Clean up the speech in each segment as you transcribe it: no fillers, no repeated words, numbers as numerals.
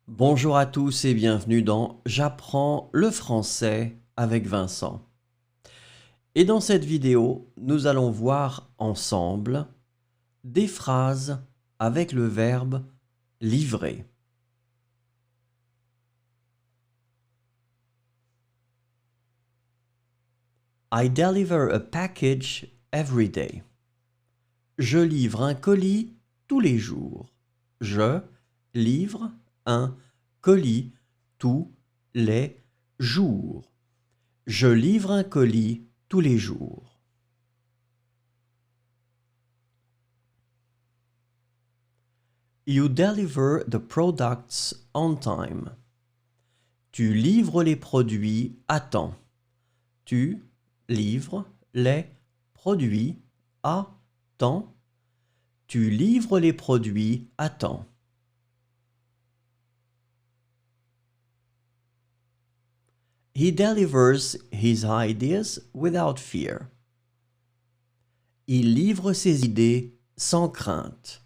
Bonjour à tous et bienvenue dans J'apprends le français avec Vincent. Et dans cette vidéo, nous allons voir ensemble des phrases avec le verbe livrer. I deliver a package every day. Je livre un colis tous les jours. Je livre un colis tous les jours. Je livre un colis tous les jours. You deliver the products on time. Tu livres les produits à temps. Tu livres les produits à temps. Tu livres les produits à temps. He delivers his ideas without fear. Il livre ses idées sans crainte.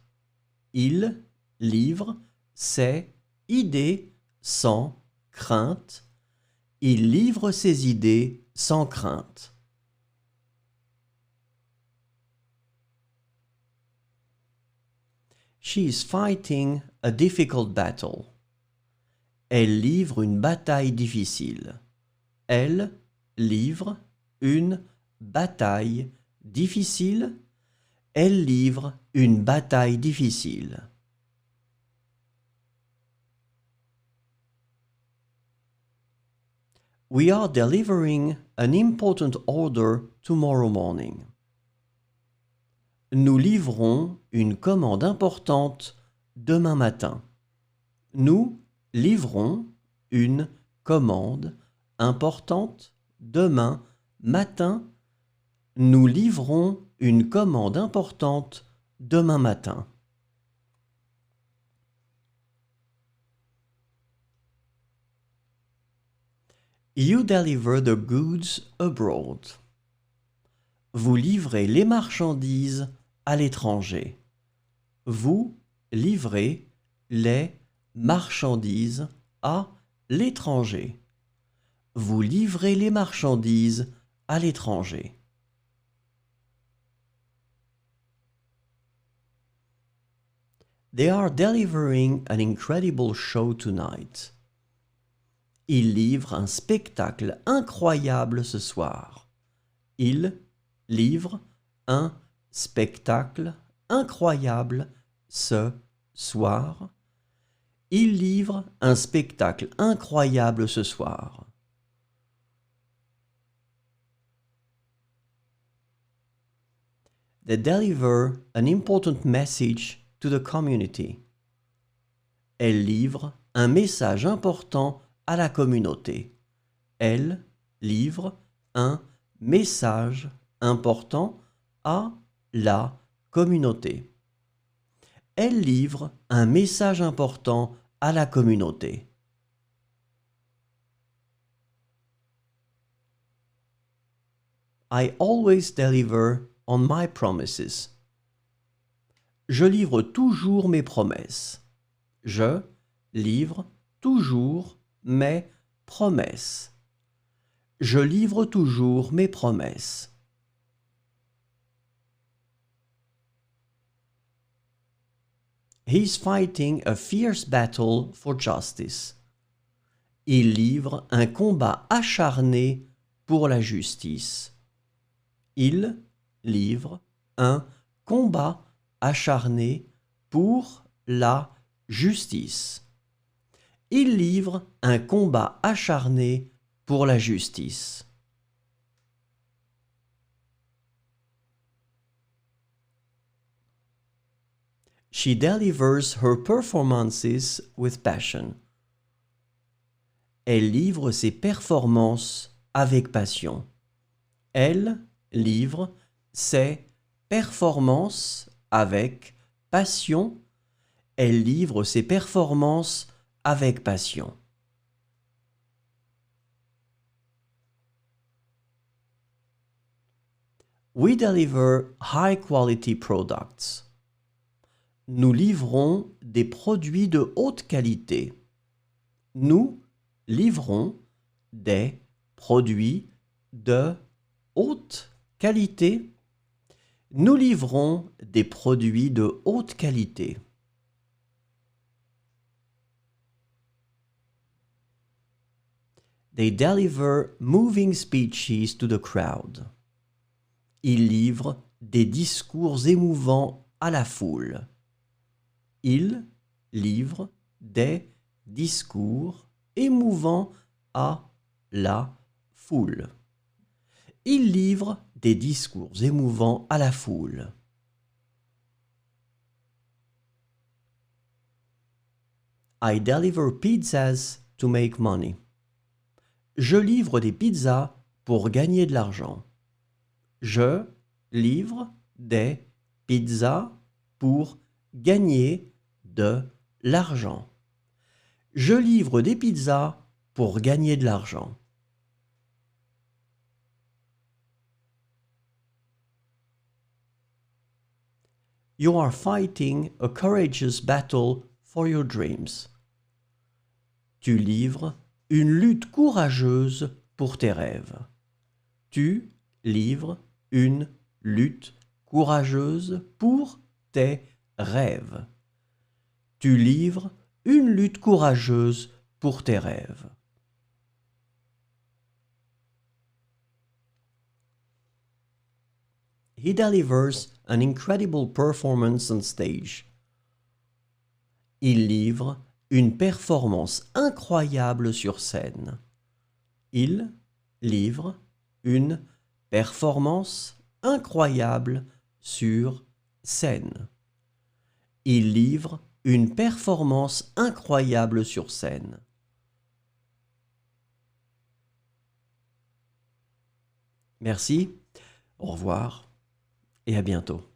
Il livre ses idées sans crainte. Il livre ses idées sans crainte. She is fighting a difficult battle. Elle livre une bataille difficile. Elle livre une bataille difficile. Elle livre une bataille difficile. We are delivering an important order tomorrow morning. Nous livrons une commande importante demain matin. Nous livrons une commande importante demain matin. Nous livrons une commande importante demain matin. You deliver the goods abroad. Vous livrez les marchandises à l'étranger. Vous livrez les marchandises à l'étranger. Vous livrez les marchandises à l'étranger. They are delivering an incredible show tonight. Ils livrent un spectacle incroyable ce soir. Ils livrent un spectacle incroyable ce soir. Ils livrent un spectacle incroyable ce soir. They deliver an important message to the community. Elle livre un message important à la communauté. Elle livre un message important à la communauté. Elle livre un message important à la communauté. I always deliver on my promises. Je livre toujours mes promesses. Je livre toujours mes promesses. Je livre toujours mes promesses. He's fighting a fierce battle for justice. Il livre un combat acharné pour la justice. Il livre un combat acharné pour la justice. Il livre un combat acharné pour la justice. She delivers her performances with passion. Elle livre ses performances avec passion. Elle livre ses performances avec passion. Elle livre ses performances avec passion. We deliver high-quality products. Nous livrons des produits de haute qualité. Nous livrons des produits de haute qualité. Nous livrons des produits de haute qualité. They deliver moving speeches to the crowd. Ils livrent des discours émouvants à la foule. Ils livrent des discours émouvants à la foule. Ils livrent des discours émouvants à la foule. I deliver pizzas to make money. Je livre des pizzas pour gagner de l'argent. Je livre des pizzas pour gagner de l'argent. Je livre des pizzas pour gagner de l'argent. You are fighting a courageous battle for your dreams. Tu livres une lutte courageuse pour tes rêves. Tu livres une lutte courageuse pour tes rêves. Tu livres une lutte courageuse pour tes rêves. He delivers an incredible performance on stage. Il livre une performance incroyable sur scène. Il livre une performance incroyable sur scène. Il livre une performance incroyable sur scène. Merci, au revoir et à bientôt.